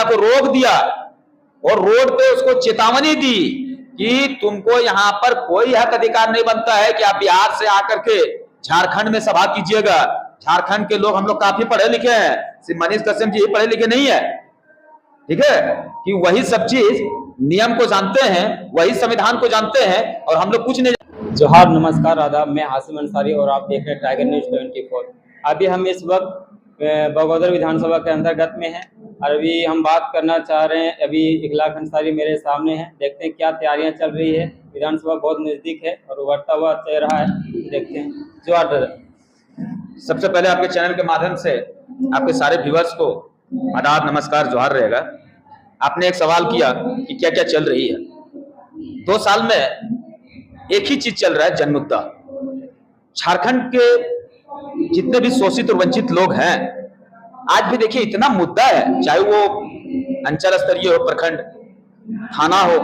यात्रा को रोक दिया और रोड पे उसको चेतावनी दी कि तुमको यहाँ पर कोई हक अधिकार नहीं बनता है कि आप बिहार से आकर के झारखंड में सभा कीजिएगा। झारखंड के लोग, हम लोग काफी पढ़े लिखे हैं, सिर्फ मनीष कश्यप जी ही पढ़े लिखे नहीं है, ठीक है, कि वही सब चीज नियम को जानते हैं, वही संविधान को जानते हैं, और हम लोग कुछ नहीं। जोहार, नमस्कार, आदाब। मैं हासिम अंसारी और आप देख रहे हैं टाइगर न्यूज 24। अभी हम इस वक्त बगोदर विधानसभा के अंतर्गत में हैं और अभी हम बात करना चाह रहे हैं। अभी इखलाक अंसारी मेरे सामने हैं, देखते हैं क्या तैयारियां चल रही है। विधानसभा बहुत नज़दीक है और उभरता हुआ चेहरा है, देखते हैं। जोहार दादा। सबसे पहले आपके चैनल के माध्यम से आपके सारे व्यूअर्स को आदाब, नमस्कार, जोहार रहेगा। आपने एक सवाल किया कि क्या क्या चल रही है। 2 साल में एक ही चीज चल रहा है, जन मुद्दा। झारखंड के जितने भी शोषित और वंचित लोग हैं, आज भी देखिए इतना मुद्दा है, चाहे वो अंचल स्तरीय हो, प्रखंड, थाना हो,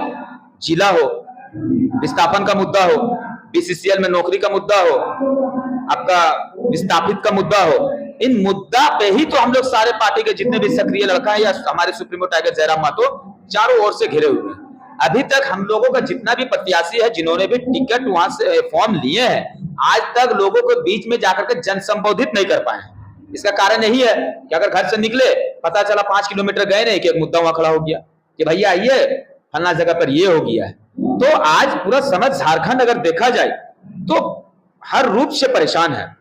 जिला हो, विस्थापन का मुद्दा हो, बीसीसीएल में नौकरी का मुद्दा हो, आपका विस्थापित का मुद्दा हो। इन मुद्दा पे ही तो हम लोग सारे पार्टी के जितने भी सक्रिय लड़का है या हमारे सुप्रीमो टाइगर जयराम मातो चारों ओर से घिरे हुए हैं। अभी तक हम लोगों का जितना भी प्रत्याशी है, जिन्होंने भी टिकट वहां से फॉर्म लिए हैं, आज तक लोगों को बीच में जाकर के जन संबोधित नहीं कर पाए हैं। इसका कारण यही है कि अगर घर से निकले, पता चला 5 किलोमीटर गए नहीं कि एक मुद्दा वहां खड़ा हो गया कि भैया आइए फलना जगह पर ये हो गया है। तो आज पूरा समझ झारखंड अगर देखा जाए तो हर रूप से परेशान है।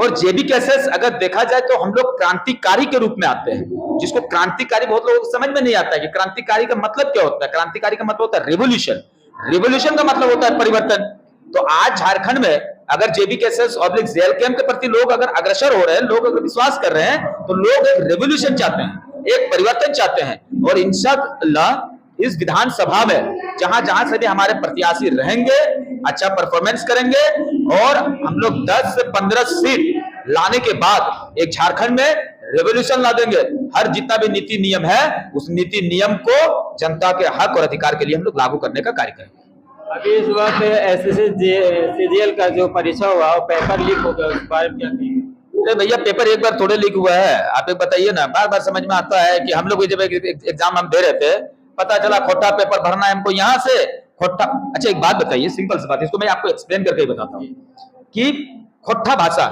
और जेबी केसेस अगर देखा जाए तो हम लोग क्रांतिकारी के रूप में आते हैं, जिसको क्रांतिकारी बहुत लोगों को समझ में नहीं आता है कि क्रांतिकारी का मतलब क्या होता है। क्रांतिकारी का मतलब होता है रिवोल्यूशन, रिवोल्यूशन का मतलब होता है परिवर्तन। तो आज झारखंड में अगर जेबी केसेस और जेल कैंप के प्रति लोग अगर अग्रसर हो रहे हैं, लोग अगर विश्वास कर रहे हैं, तो लोग एक रेवोल्यूशन चाहते हैं, एक परिवर्तन चाहते हैं। और इंशाअल्लाह इस विधानसभा में जहां जहां से भी हमारे प्रत्याशी रहेंगे, अच्छा परफॉर्मेंस करेंगे और हम लोग 10 से 15 सीट लाने के बाद एक झारखंड में रेवोल्यूशन ला देंगे। हर जितना भी नीति नियम है, उस नीति नियम को जनता के हक और अधिकार के लिए हम लोग लागू करने का कार्य करेंगे। अभी इस वक्त एसएससी का जो परीक्षा हुआ वो पेपर लीक हो गया, उस बारे में क्या कहेंगे? अरे भैया, पेपर एक बार थोड़े लीक हुआ है, आप एक बताइए ना। बार बार समझ में आता है कि हम लोग जब एग्जाम हम दे रहे थे, पता चला खोटा पेपर भरना है हमको यहाँ से खोटा। अच्छा एक बात बताइए, सिंपल सी बात, इसको मैं आपको एक्सप्लेन करके बताता हूँ कि खोटा भाषा,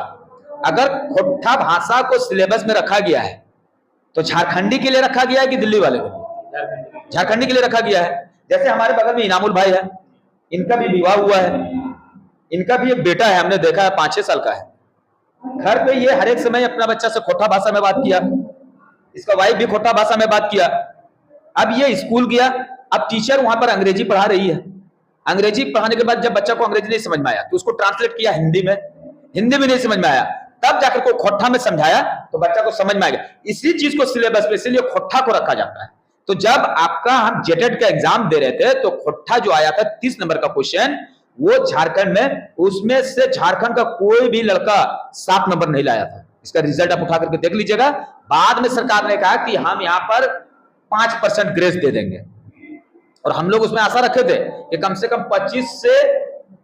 अगर खोटा भाषा को सिलेबस में रखा गया है तो झारखंडी के लिए रखा गया है कि दिल्ली वाले के लिए? झारखंडी के लिए रखा गया है। जैसे हमारे बगल में इनामुल भाई है, इनका भी विवाह हुआ है, इनका भी एक बेटा है, हमने देखा है 5-6 साल का है। घर पे ये हर एक समय अपना बच्चा से खोटा भाषा में बात किया, इसका वाइफ भी खोटा भाषा में बात किया। अब ये स्कूल गया, अब टीचर वहां पर अंग्रेजी पढ़ा रही है। अंग्रेजी पढ़ाने के बाद जब बच्चा को अंग्रेजी नहीं समझ में आया तो उसको ट्रांसलेट किया हिंदी में, हिंदी में नहीं समझ में आया, तब जाकर को खोटा में समझाया तो बच्चा को समझ में आ गया। इसी चीज को सिलेबस पे इसीलिए खोटा को रखा जाता है। तो जब आपका हम जेटेड का एग्जाम दे रहे थे तो खोटा जो आया था 30 नंबर का क्वेश्चन, वो झारखंड में, उसमें से झारखंड का कोई भी लड़का 7 नंबर नहीं लाया था। इसका रिजल्ट आप उठा करके देख लीजिएगा। बाद में सरकार ने कहा कि हम यहाँ पर 5% ग्रेस दे देंगे, और हम लोग उसमें आशा रखे थे कि कम से कम 25 से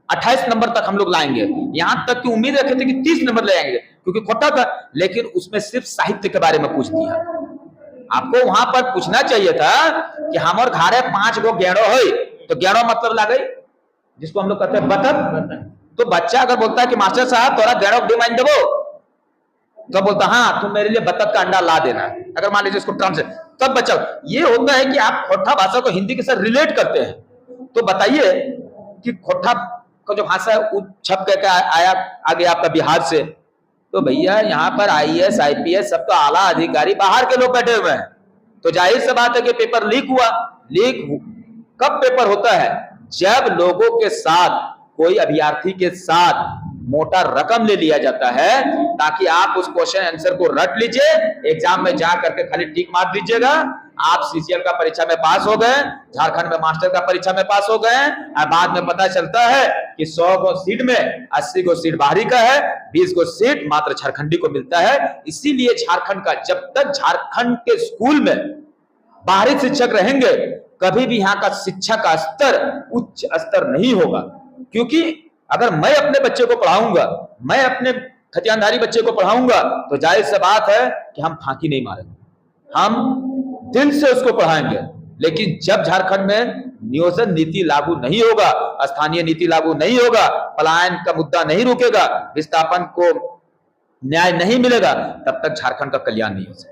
28 नंबर तक हम लोग लाएंगे। यहां तक की उम्मीद रखे थे कि 30 नंबर ले आएंगे क्योंकि खोटा था, लेकिन उसमें सिर्फ साहित्य के बारे में पूछ दिया। आपको वहां पर पूछना चाहिए था कि हमारे घरे 5 गो गेड़ो है, तो गेड़ो मतलब ला गई, जिसको हम लोग कहते हैं बतख। तो बच्चा अगर बोलता है कि मास्टर साहब थोड़ा गेड़ो डिमांड देवो, तो बोलता हाँ तुम मेरे लिए बतख का अंडा ला देना, अगर मान लीजिए इसको ट्रांसलेट, तब बच्चा। ये होता है कि आप खोटा भाषा को हिंदी के साथ रिलेट करते हैं। तो बताइए कि खोटा का जो भाषा है वो छप करके आया आ गया आपका बिहार से, तो भैया यहाँ पर आईएएस आईपीएस सब तो आला अधिकारी बाहर के लोग बैठे हुए हैं। तो जाहिर सी बात है कि पेपर लीक हुआ। लीक कब पेपर होता है? जब लोगों के साथ, कोई अभ्यर्थी के साथ मोटा रकम ले लिया जाता है ताकि आप उस क्वेश्चन आंसर को रट लीजिए, एग्जाम में जा करके खाली टिक मार दीजिएगा, आप सीसीएल का परीक्षा में पास हो गए, झारखंड में मास्टर का परीक्षा में पास हो गए, और बाद में पता चलता है कि 100 गो सीट में 80 गो सीट बाहरी का है, 20 गो सीट मात्र झारखंडी को मिलता है। इसीलिए झारखंड का, जब तक झारखंड के स्कूल में बाहरी शिक्षक रहेंगे, कभी भी यहाँ का शिक्षा का स्तर उच्च स्तर नहीं होगा। क्योंकि अगर मैं अपने बच्चे को पढ़ाऊंगा, मैं अपने खतियानधारी बच्चे को पढ़ाऊंगा, तो जाहिर सी बात है कि हम फांकी नहीं मारेंगे, हम दिल से उसको पढ़ाएंगे। लेकिन जब झारखंड में नियोजन नीति लागू नहीं होगा, स्थानीय नीति लागू नहीं होगा, पलायन का मुद्दा नहीं रुकेगा, विस्थापन को न्याय नहीं मिलेगा, तब तक झारखंड का कल्याण नहीं हो सकता।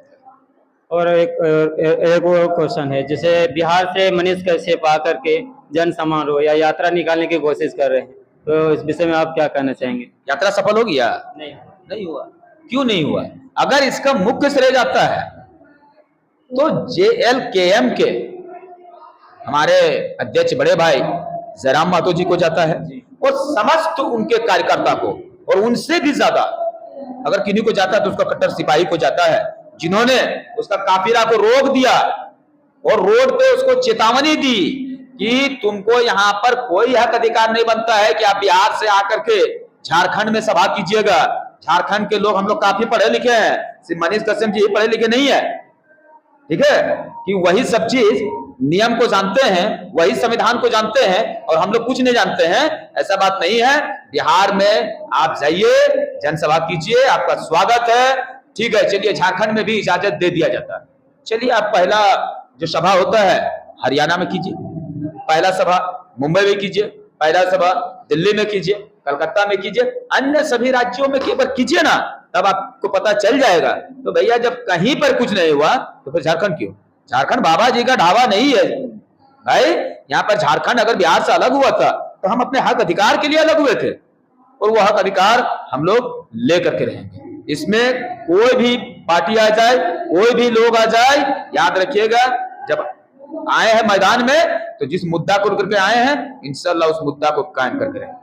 और एक और क्वेश्चन है, जैसे बिहार से मनीष कश्यप आकर के जन समारोह या यात्रा निकालने की कोशिश कर रहे हैं, तो इस विषय में आप क्या कहना चाहेंगे? यात्रा सफल हो गया? नहीं हुआ। क्यों नहीं हुआ? अगर इसका मुख्य श्रेय जाता है तो JLKM के हमारे अध्यक्ष बड़े भाई जयराम महतो जी को जाता है, और समस्त उनके कार्यकर्ता को, और उनसे भी ज्यादा अगर किन्हीं को जाता है तो उसका कट्टर सिपाही को जाता है, जिन्होंने उसका काफिला को रोक दिया और रोड पे उसको चेतावनी दी कि तुमको यहाँ पर कोई हक अधिकार नहीं बनता है कि आप बिहार से आकर के झारखंड में सभा कीजिएगा। झारखंड के लोग, हम लोग काफी पढ़े लिखे हैं, सिर्फ मनीष कश्यप जी ही पढ़े लिखे नहीं है, ठीक है, कि वही सब चीज नियम को जानते हैं, वही संविधान को जानते हैं, और हम लोग कुछ नहीं जानते हैं, ऐसा बात नहीं है। बिहार में आप जाइए, जनसभा कीजिए, आपका स्वागत है, ठीक है। चलिए, झारखंड में भी इजाजत दे दिया जाता है, चलिए आप पहला जो सभा होता है हरियाणा में कीजिए, पहला सभा मुंबई में कीजिए, पहला सभा दिल्ली में कीजिए, कलकत्ता में कीजिए, अन्य सभी राज्यों में केवल कीजिए ना, तब आपको पता चल जाएगा। तो भैया जब कहीं पर कुछ नहीं हुआ तो फिर झारखंड क्यों? झारखंड बाबा जी का ढाबा नहीं है भाई। यहाँ पर झारखंड अगर बिहार से अलग हुआ था तो हम अपने हक अधिकार के लिए अलग हुए थे, और वो हक अधिकार हम लोग लेकर के रहेंगे। इसमें कोई भी पार्टी आ जाए, कोई भी लोग आ जाए, याद रखिएगा, जब आए हैं मैदान में तो जिस मुद्दा को लेकर के आए हैं, इंशाल्लाह उस मुद्दा को कायम करके रहेंगे।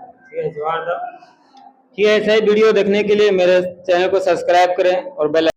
ठीक है, ऐसे ही वीडियो देखने के लिए मेरे चैनल को सब्सक्राइब करें और बेल